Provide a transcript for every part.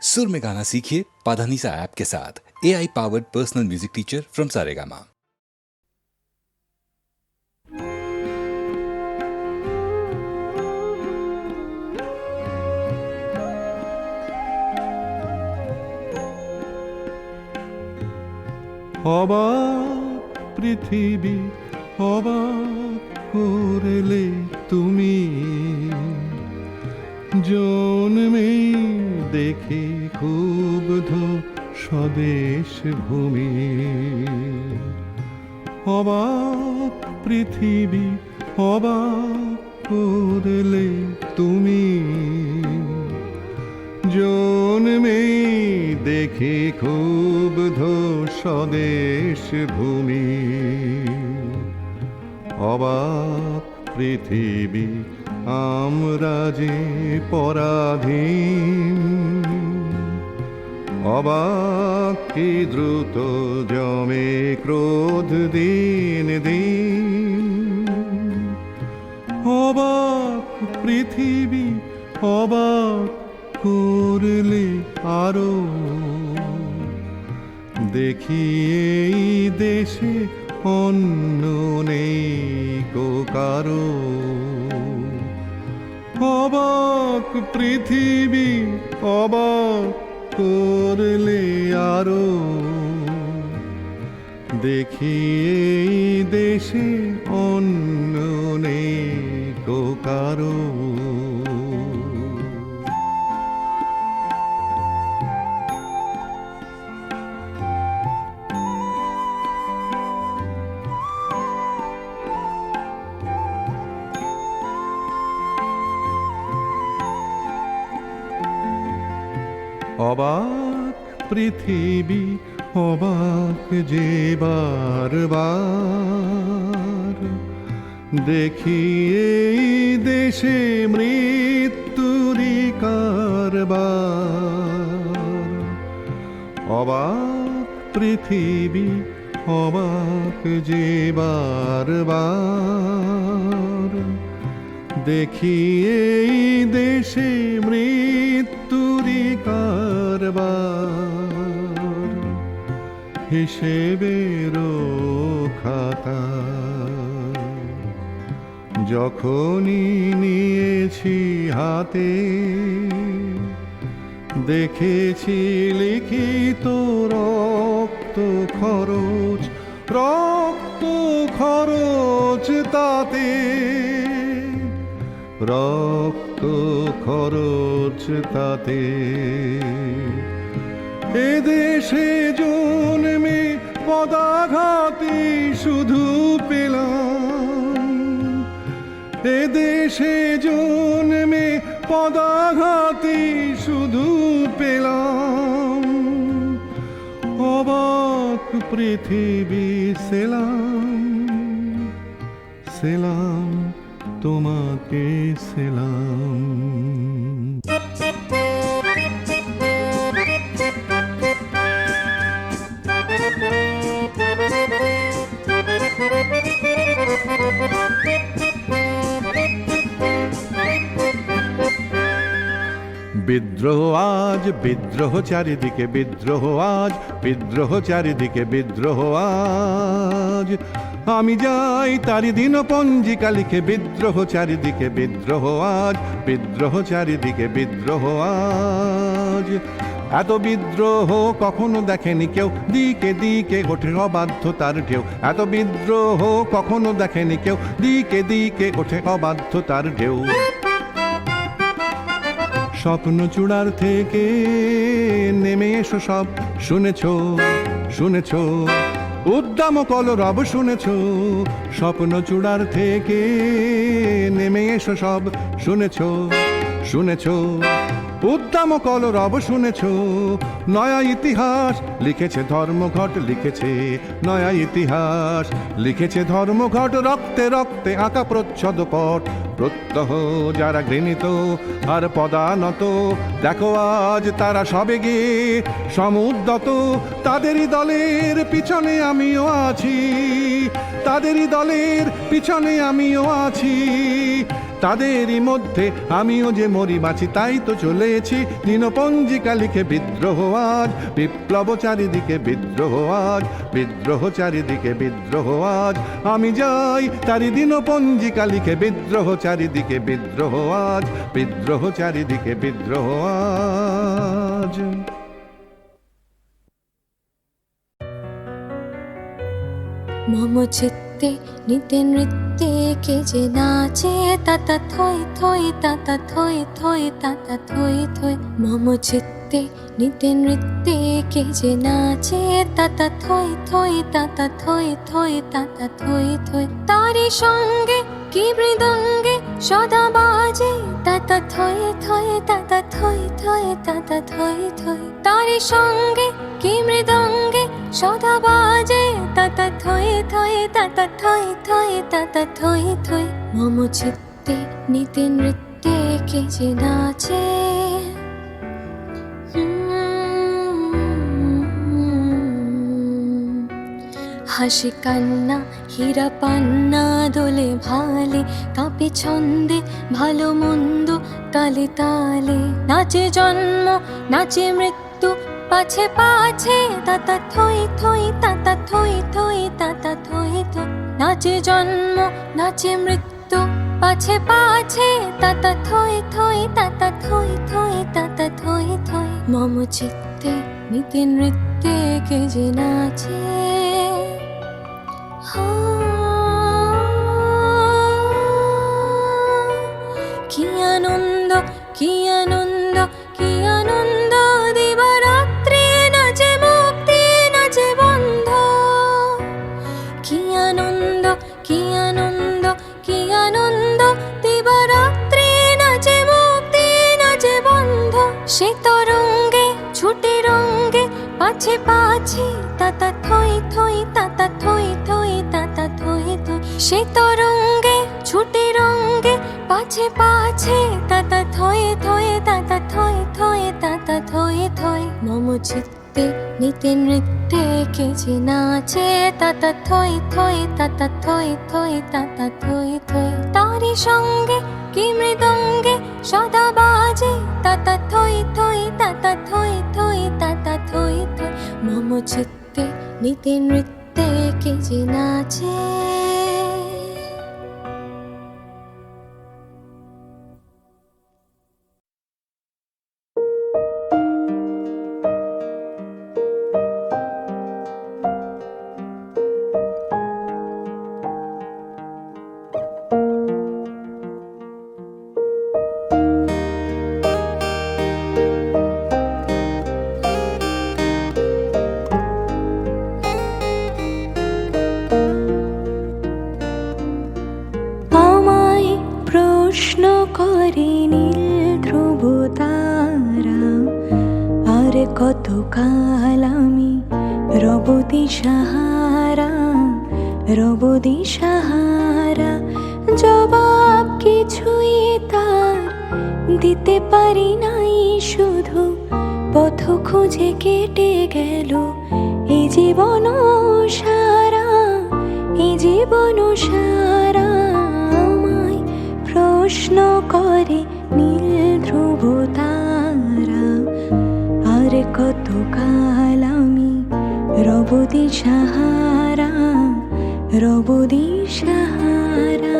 सुर में गाना सीखिए पाधानीसा ऐप के साथ। AI powered personal music teacher from Saregama. অবাক পৃথিবী অবাক করলে তুমি, জন্মে দেখে ক্ষুব্ধ স্বদেশ ভূমি। অবাক পৃথিবী অবাক করলে তুমি, জন্মে দেখে ক্ষুব্ধ স্বদেশ ভূমি। অবাক পৃথিবী আমরা যে পরাধীন, অবাক কি দ্রুত জমে ক্রোধ দিন দিন। অবাক পৃথিবী অবাক করলে আরো, দেখি এই দেশে অন্য নেই কো কারো। অবাক পৃথিবী অবাক করলে আরো, দেখি এই দেশে অন্য নেই কো কারো। অবাক পৃথিবী অবাক যে বারবার, দেখি এই দেশে মৃত্যুরই কারবার। অবাক পৃথিবী অবাক যে বারবার, দেখি এই দেশে মৃত্যুরই কারবার। হিসেবেরও খাতা যখনই নিয়েছি হাতে, দেখেছি লিখিত রক্ত খরচ, রক্ত খরচ তাতে। রক্ত খরচ তাতে। এদেশে জন্মে পদাঘাতে শুধু পেলাম, এদেশে জন্মে পদাঘাতে শুধু পেলাম। অবাক পৃথিবী সেলাম, সেলাম তোমাকে সেলাম। বিদ্রোহ আজ বিদ্রোহ চারিদিকে, বিদ্রোহ আজ বিদ্রোহ চারিদিকে, বিদ্রোহ আজ। আমি যাই তারি দিন পঞ্জিকা লিখে, বিদ্রোহ চারিদিকে, বিদ্রোহ আজ বিদ্রোহ চারিদিকে, বিদ্রোহ আজ। এত বিদ্রোহ কখনো দেখেনি কেউ, দিকে দিকে ওঠে অবাধ্যতার ঢেউ। এত বিদ্রোহ কখনো দেখেনি কেউ, দিকে দিকে ওঠে অবাধ্যতার ঢেউ। স্বপ্ন চূড়ার থেকে নেমে এসো সব, শুনেছ শুনেছ উদ্দাম কলরব শুনেছ। স্বপ্ন চূড়ার থেকে নেমে এসো সব, শুনেছ শুনেছ উদ্দাম কলরব শুনেছ। নয়া ইতিহাস লিখেছে ধর্মঘট, লিখেছে নয়া ইতিহাস লিখেছে ধর্মঘট। রক্তে রক্তে আঁকা প্রচ্ছদ পট, প্রত্যহ যারা ঘৃণিত আর পদানত, দেখো আজ তারা সবে গিয়ে সমুদ্যত। তাদেরই দলের পিছনে আমিও আছি, তাদেরই দলের পিছনে আমিও আছি। তাদেরই মধ্যে আমিও যে মরি বাঁচি, তাই তো চলেছি দিনপঞ্জিকা লিখে বিদ্রোহ আজ, বিপ্লব চারিদিকে বিদ্রোহ আজ, বিদ্রোহ চারিদিকে বিদ্রোহ আজ। আমি যাই তারি দিনপঞ্জিকা লিখে বিদ্রোহ চারিদিকে বিদ্রোহ আজ, বিদ্রোহ চারিদিকে বিদ্রোহ আজ। মম চিত্তে নিতে নৃত্যে কে যে নাচে, তাতা থই থই তাতা থই থই তাতা থই থই। মম চিত্তে নিতে নৃত্যে কে যে নাচে, তাতা থই থই তাতা থই থই তাতা থই থই। তারি সঙ্গে কি মৃদঙ্গে সদা বাজে, তাতা থই থই তাতা থই থই তাতা থই থই। তারি সঙ্গে কি মৃদঙ্গে সদা বাজে, তাতা থই থই তাতা থই থই তাতা থই থই। মম চিত্তে নিতে নৃত্যে কে যে নাচে। হাসি কান্না হীরা পান্না দোলে ভালে, কাঁপে ছন্দে ভালো মন্দ তালে তালে। নাচে জন্ম নাচে মৃত্যু পাছে পাছে, তাতা থই থই তাতা থই থই তাতা থই থই। নাচে জন্ম নাচে মৃত্যু পাছে পাছে, তাতা থই থই তাতা থই থই তাতা থই থই। মম চিত্তে নিতে নৃত্যে কে যে নাচে। কি আনন্দ কি আনন্দ কি আনন্দ, দিবারাত্রি নাচে মুক্তি নাচে বন্ধ। কি আনন্দ কি আনন্দ কি আনন্দ, দিবারাত্রি নাচে মুক্তি নাচে বন্ধ। সে তরঙ্গে ছুটে রঙ্গে পাছে পাছে, তাতা থই থই তাতা থই থই তাতা থই থই। সে তরঙ্গে ছুটে রঙ্গে পাছে পাছে, তাতা থই থই তাতা থই থই তাতা থই থই। মম চিত্তে নিতে নৃত্যে কে যে নাচে, তাতা থই থই তাতা থই থই তাতা থই থই। তারি সঙ্গে কি মৃদঙ্গে সদা বাজে, তাতা থই থই তাতা থই থই তাতা থই থই। মম চিত্তে নিতে নৃত্যে কে যে নাচে। প্রশ্ন করে নীল ধ্রুব তারা, আর কত কাল আমি রব দিশাহারা, রব দিশাহারা। জবাব কিছুই তার দিতে পারি নাই, শুধু পথ খুঁজে কেটে গেল এই জীবন সারা, এই জীবন সারা। প্রশ্ন করে নীল ধ্রুব তারা, আর কত কাল আমি রব দিশাহারা, রব দিশাহারা।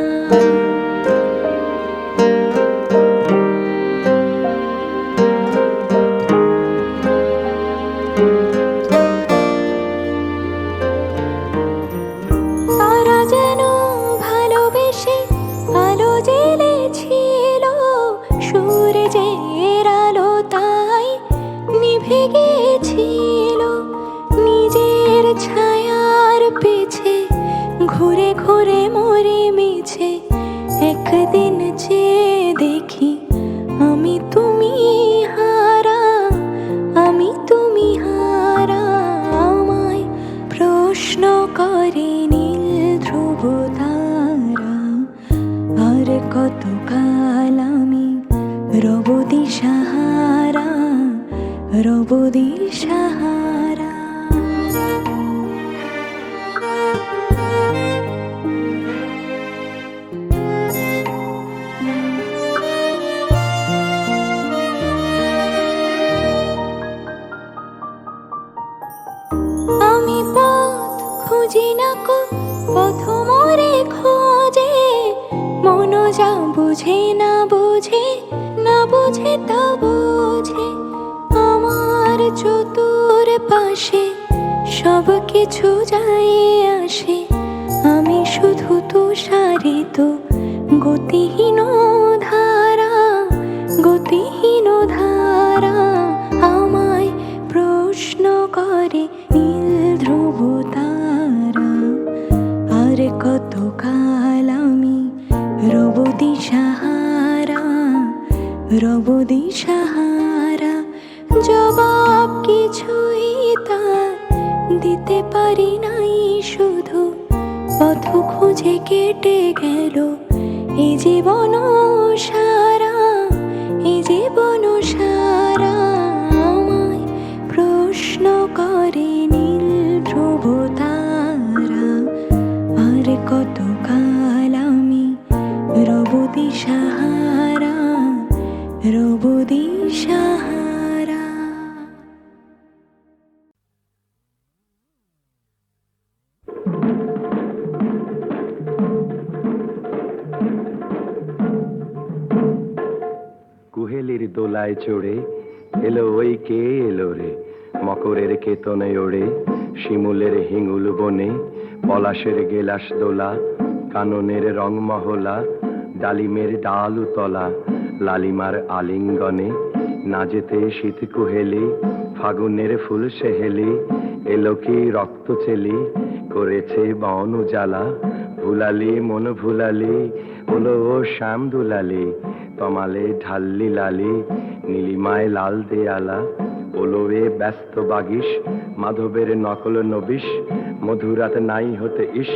তারা যেন ভালোবেসে আলো জ্বেলেছিল, সূর্যের আলো তাই নিভে গিয়েছিল। নিজের ছায়ার পিছে ঘুরে ঘুরে মরে মিছে, একদিন যে দেখি আমি তুমি হারা, আমি তুমি হারা। আমায় প্রশ্ন করে নীল ধ্রুব তারা, আর কত কাল আমি রব দিশাহারা, রব দিশাহারা। বুঝি না কো পথ মোরে খোঁজে, মন যা বুঝে না বুঝে, না বুঝে তা বুঝে। আমার চতুর পাশে সব কিছু যায় আসে, আমি শুধু তুষারিত গতিহীন ধারা, গতিহীন ধারা। আমায় প্রশ্ন করে নীল ধ্রুব তারা, আর কত কাল আমি রব দিশাহারা, রব দিশাহারা। জবাব কিছুই তার দিতে পারি নাই, শুধু পথ খুঁজে কেটে গেল এ জীবন সারা, এ জীবন সারা। আমায় প্রশ্ন করে নীল ধ্রুব তারা, আর কত কাল আমি রব দিশাহারা, রব দিশাহারা। কুহেলির দোলায় চড়ে এলো ওই কে এলো রে, মকরের কেতনে ওড়ে শিমুলের হিঙ্গুল বনে, পলাশের গেলাস দোলা, কাননের রং মহলা, ডালিমের ডালু তলা, লালিমার আলিঙ্গনে। না যেতে শীত কুহেলি, ফাগুনের ফুল সেহেলি, এলো কি রক্ত চেলি, করেছে বন জ্বালা। ভুলালি মন ভুলালি, হলো ও শ্যাম দুলালি, তমালে ঢাল্লি লালি, নীলিমায় লাল দেয়ালা। ওলোয়ে ব্যস্ত বাগিস, মাধবের নকল নবিশ, মধুরাত নাই হতে ইস,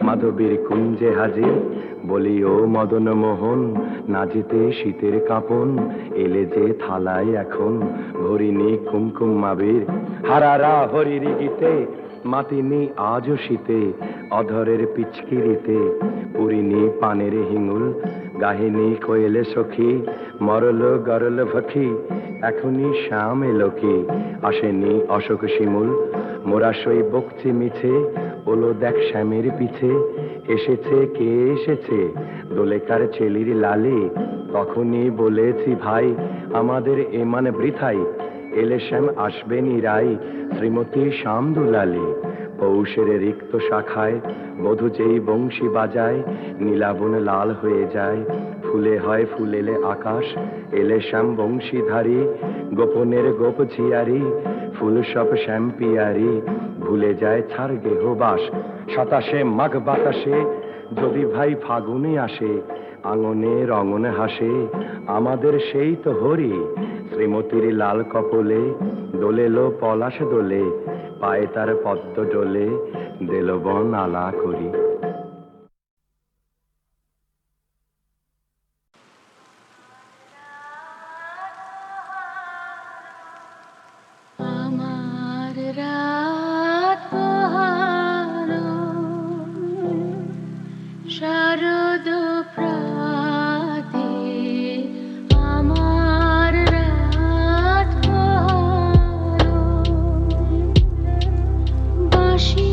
মাধবীর কুঞ্জে হাজির। বলি ও মদন মোহন, না যেতে শীতের কাঁপন, এলে যে থালায় এখন ভরিনি কুমকুম মাবির। হারারা হরিরি গীতে মাতিনি আজও শীতে, অধরের পিচকিরিতে পুরিনি পানের হিঙুল। গাহিনী কোয়েলে সখী, মরল গরল ভখি, এখনই শ্যাম এলো কি, আসেনি অশোক শিমুল। মোরা সই বকছি মিছে, ওলো দেখ শ্যামের পিছে, এসেছে কে এসেছে, দোলেকার ছেলির লালি। তখনই বলেছি ভাই, আমাদের এমান বৃথাই, এলে শ্যাম আসবে নিরাই, শ্রীমতী শ্যাম দুলালি। পৌষের রিক্ত শাখায় বধূ যেই বংশী বাজায়, নীলাবন লাল হয়ে যায়, ফুলে হয় ফুল এলে আকাশ, এলে শ্যাম বংশীধারী। গোপনের গোপ ঝিয়ারি, ফুল সব শ্যাম পিয়ারি, ভুলে যায় ছাড় গেহবাস। সাতাশে মাঘ বাতাসে যদি ভাই ফাগুনে আসে, আঙনে রঙনে হাসে আমাদের সেই তো হরি। শ্রীমতীর লাল কপলে দোলেলো পলাশ দোলে, পায়ে তার পদ্ম ডোলে, দিল বন আলা করি। আমার রাত পোহানো, শারদ প্রাতে, আমার রাত পোহানো। বাঁশি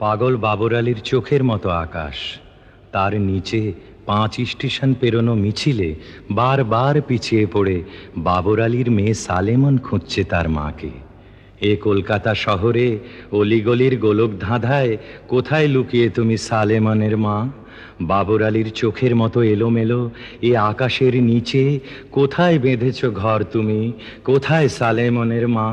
পাগল বাবর আলীর চোখের মতো আকাশ, তার নিচে 5 স্টেশন পেরোনো মিছিলে বারবার পিছিয়ে পড়ে বাবর আলীর মেয়ে সালেমন খুঁজছে তার মাকে। এ কলকাতা শহরে অলিগলির গোলক ধাঁধায় কোথায় লুকিয়ে তুমি সালেমনের মা? বাবর আলীর চোখের মতো এলোমেলো এ আকাশের নিচে কোথায় বেঁধেছ ঘর তুমি? কোথায় সালেমনের মা?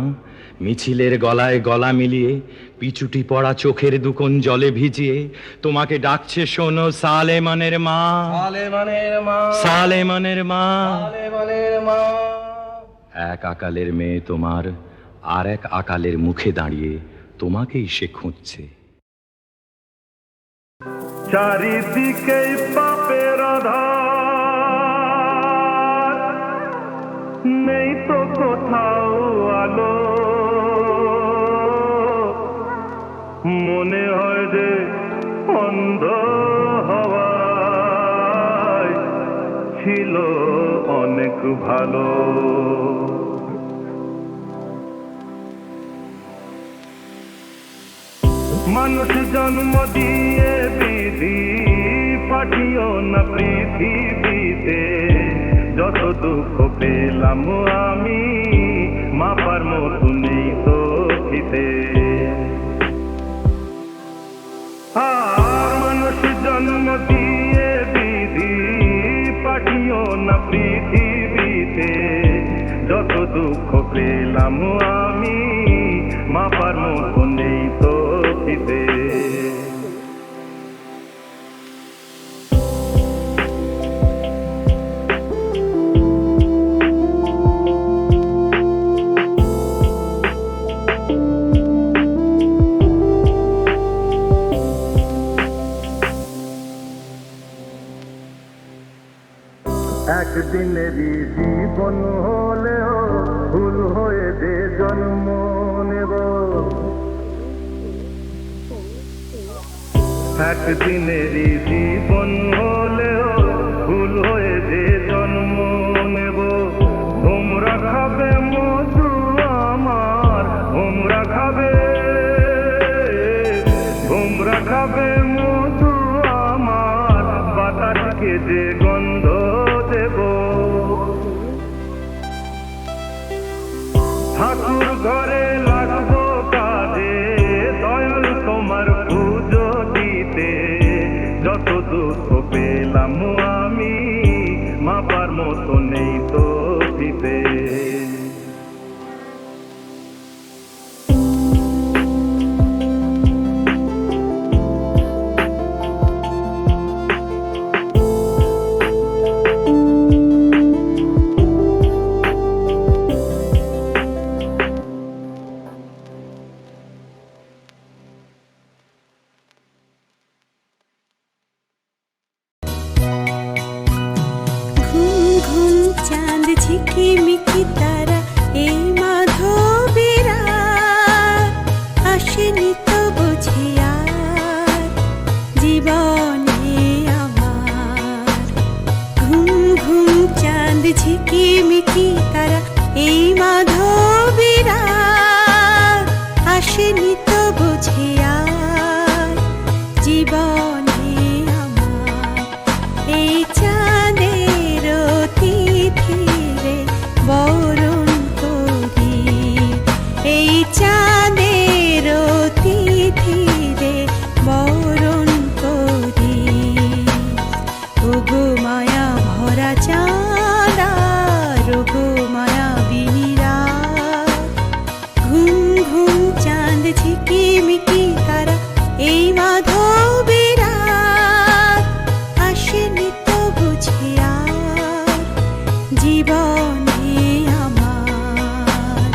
মিছিলের গলায় গলা মিলিয়ে পিছুটি পড়া চোখের দুকোণ জলে ভিজিয়ে তোমাকে ডাকছে শোনো সালেমনের মা, সালেমানের মা, সালেমনের মা। সালেমানের মা। এক আকালের মেয়ে তোমার আর এক আকালের মুখে দাঁড়িয়ে তোমাকেই সে খুঁজছে। চারিদিকে পাপের আধার, নেই তো কোথাও আলো, মনে হয় যে অন্ধ হওয়ায় ছিল অনেক ভালো। মানুষ জন্ম দিয়ে বিধি পাঠিও না পৃথিবীতে, যত দুঃখ পেলাম আমি মাপার মতো নেই তো খিতে। মানুষ জন্ম দিয়ে বিধি পাঠিও না পৃথিবীতে, যত দুঃখ পেলাম আমি মাপার মতো নেই তো খিতে। একদিনেরই জীবন হলেও ভুল হয়ে যে জন্ম নেব, একদিনেরই জীবন হলেও ভুল হয়ে যে জন্ম নেব। তোমরা খাবে মধু আমার, তোমরা খাবে, তোমরা খাবে মধু আমার, বাতাসকে যে গন্ধ দেব। ঠাকুর ঘরে লাগবো কাজে, দয়াল তোমার পুজো দিতে, যত দুঃখ পেলাম আমি মাপার মতো নেই তো দিতে। ঝিকিমিকি তারা এই মাধবীরা আসেনি তো বুঝি আর জীবনে আমার। ঘুম ঘুম চাঁদ ঝিকিমিকি তারা এই মাধবীরা আসেনি তো বুঝি আর জীবনে আমার। এই চাঁদের তিথিরে বরণ করি, এই চাঁদের তিথিরে বরণ করি। ওগো মায়া ভরা চাঁদা, ওগো মায়া বিনিরা, ঘুম ঘুম চাঁদ ঝিকিমিকি তারা এই মাধবীরা আসেনি তো বুঝি আর জীবনে আমার।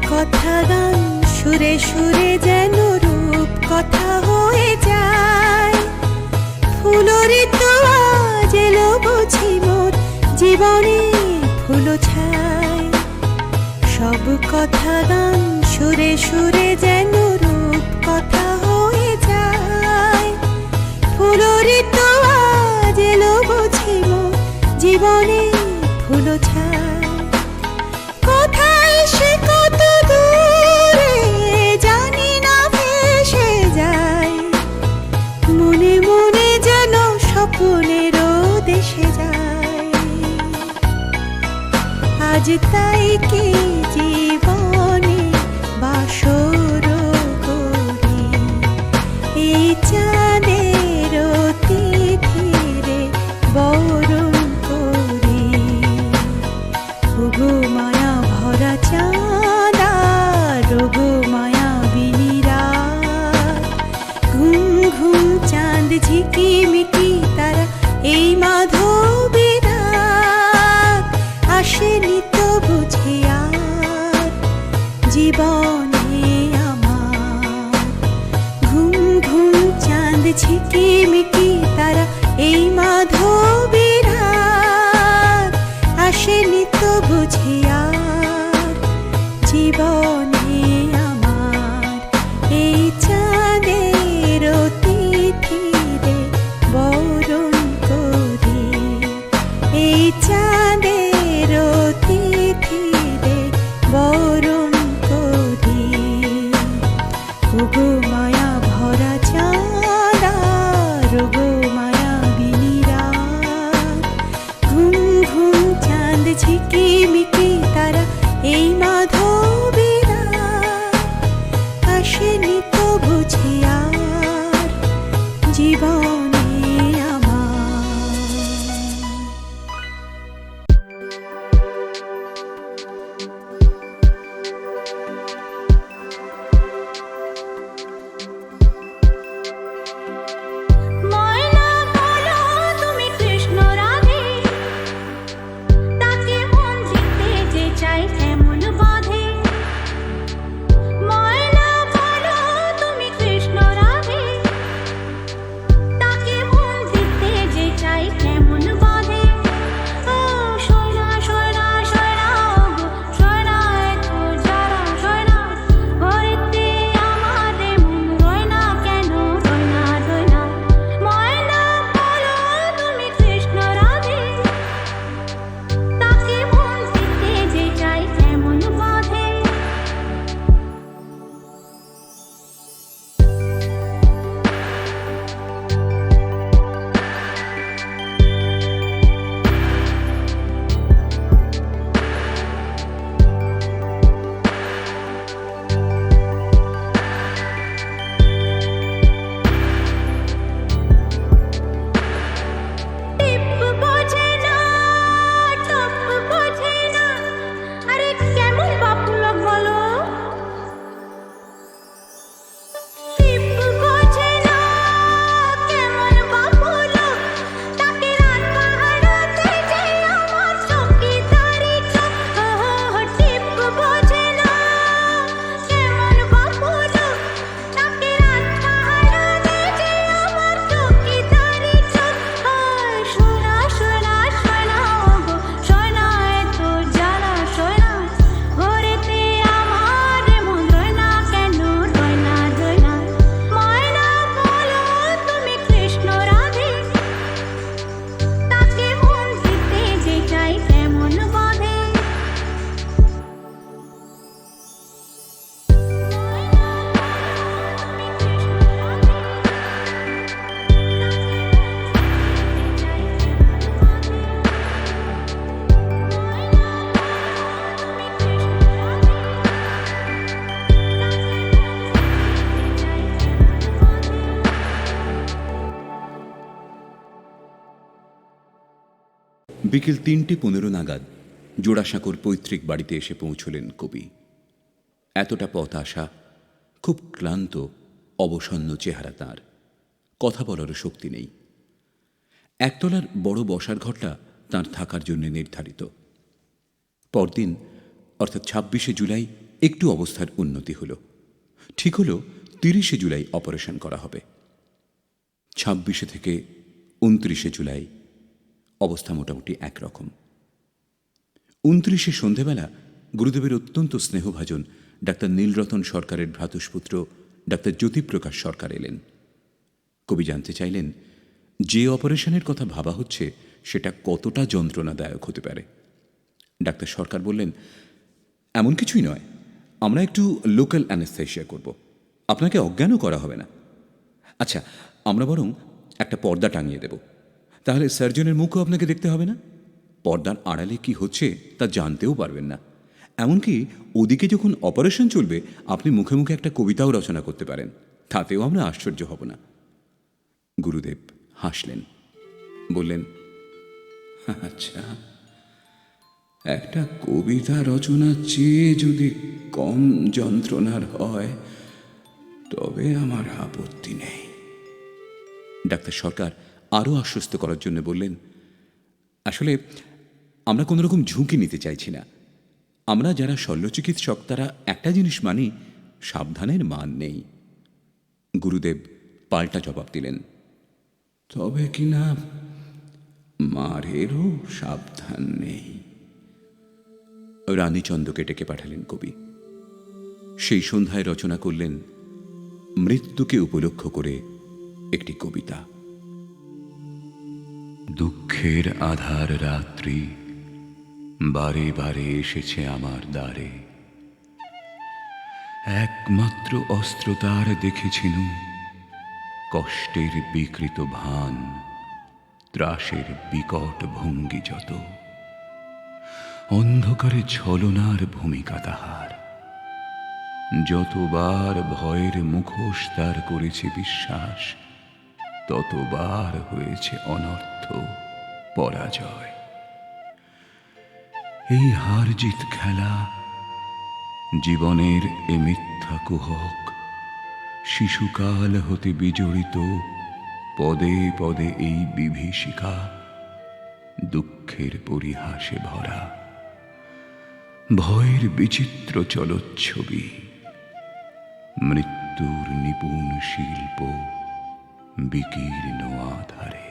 কথা গান সুরে সুরে যেন রূপ কথা হয়ে যায়। ফুলরি তো আজ এলো বুঝি মোর জীবনে ফুল ছায়। সব কথা গান সুরে সুরে যেন রূপ কথা হয়ে যায়। ফুলরি তো আজ এলো বুঝি মোর জীবনে ফুল ছায়। কোথায় সে কত দূরে জানি না ভেসে যায়। মনে মনে যেন স্বপ্নেরও দেশে যায়। আজ তাই কি জীবনে বাসর করি এই চাঁদের তিথিরে বরণ করি। ওগো মায়া ভরা চাঁদা রোগো মায়া বিনিরা। ঘুম ঘুম চাঁদ ঝিকিমিকি তারা এই মাধবী রাত। আসেনি তো বুঝি আর জীবনে আমার। ঘুম ঘুম চাঁদ ঝিকিমিকি তারা এই মাধবী রাত। আসেনি তো বুঝি আর জীবনে আমার। এই চাঁদের তিথিরে বরণ করি এই চাঁদের তিথিরে বরণ করি। ওগো মায়া ভরা চাঁদা রোগো মায়া বিনিরা। ঘুম ঘুম চাঁদ ঝিকিমিকি তারা এই মাধবী রাত। আসেনি তো বুঝি আর জীবনে আমার। ময়না বলো তুমি কৃষ্ণ রাধে। তাকে মন জিততে যে চাই কেমন বাঁধে। ময়না বলো তুমি কৃষ্ণ রাধে। তাকে মন জিততে যে চাই কেমন বাঁধে। ও সোনা সোনা সোনা গো সোনা এত যারা সোনা। ঘরেতে আমাদের মন রয় না কেন রয় না রয় না। ময়না বলো তুমি কৃষ্ণ রাধে। তাকে মন জিততে যে চাই কেমন বাঁধে। টিপ বোঝে না টপ বোঝে না। আরে কেমন বাপু লোক বলো। টিপ বোঝে না কেমন বাপু লোক। তাকে রাত পাহারাতে যে আমার চৌকিদারি চোখ। টিপ বোঝে না কেমন বাপু লোক। তাকে রাত পাহারাতে যে আমার চৌকিদারি চোখ। সোনা সোনা সোনা গো সোনা এত জ্বালা সোনা। ঘরেতে আমার মন রয় না কেন রয় না রয় না। ময়না বলো তুমি কৃষ্ণ রাধে। তাকে মন জিততে যে চাই কেমন বাঁধে। বিকেল ৩:১৫ নাগাদ জোড়াসাঁকোর পৈতৃক বাড়িতে এসে পৌঁছলেন কবি। এতটা পথ আসা, খুব ক্লান্ত অবসন্ন চেহারা তাঁর। কথা বলারও শক্তি নেই। একতলার বড় বসার ঘরটা তাঁর থাকার জন্য নির্ধারিত। পরদিন অর্থাৎ ২৬শে জুলাই একটু অবস্থার উন্নতি হলো। ঠিক হলো 30শে জুলাই অপারেশন করা হবে। 26 থেকে 29শে জুলাই অবস্থা মোটামুটি একরকম। 29শে সন্ধেবেলা গুরুদেবের অত্যন্ত স্নেহভাজন ডাক্তার নীলরতন সরকারের ভ্রাতুষ্পুত্র ডাক্তার জ্যোতিপ্রকাশ সরকার এলেন। কবি জানতে চাইলেন যে অপারেশনের কথা ভাবা হচ্ছে সেটা কতটা যন্ত্রণাদায়ক হতে পারে। ডাক্তার সরকার বললেন, এমন কিছুই নয়, আমরা একটু লোকাল অ্যানেস্থেশিয়া করব, আপনাকে অজ্ঞানও করা হবে না। আচ্ছা, আমরা বরং একটা পর্দা টাঙিয়ে দেব, তাহলে সার্জনের মুখও আপনাকে দেখতে হবে না, পর্দার আড়ালে কি হচ্ছে তা জানতেও পারবেন না। এমনকি ওদিকে যখন অপারেশন চলবে আপনি মুখে মুখে একটা কবিতাও রচনা করতে পারেন, তাতেও আমরা আশ্চর্য হব না। গুরুদেব হাসলেন, বললেন, আচ্ছা, একটা কবিতা রচনার চেয়ে যদি কম যন্ত্রণার হয় তবে আমার আপত্তি নেই। ডাক্তার সরকার আরও আশ্বস্ত করার জন্য বললেন, আসলে আমরা কোনো রকম ঝুঁকি নিতে চাইছি না। আমরা যারা শল্যচিকিৎসক তারা একটা জিনিস মানি, সাবধানের মান নেই। গুরুদেব পাল্টা জবাব দিলেন, তবে কিনা মারেরও সাবধান নেই। রানীচন্দকে ডেকে পাঠালেন কবি। সেই সন্ধ্যায় রচনা করলেন মৃত্যুকে উপলক্ষ করে একটি কবিতা। দুঃখের আধার রাত্রি বারে বারে এসেছে আমার দ্বারে, একমাত্র অস্ত্র তার দেখেছিনু কষ্টের বিকৃত ভান, ত্রাসের বিকট ভঙ্গি যত, অন্ধকারে ছলনার ভূমিকা তাহার। যতবার ভয়ের মুখোশ তার করেছে বিশ্বাস, ততবার হয়েছে অনর্থ পরাজয়। এই হার জিত খেলা জীবনের এ মিথ্যা কুহক, শিশুকাল হতে বিজড়িত পদে পদে এই বিভীষিকা, দুঃখের পরিহাসে ভরা ভয়ের বিচিত্র চলচ্ছবি, মৃত্যুর নিপুণ শিল্প বিকীর্ণ আধারে।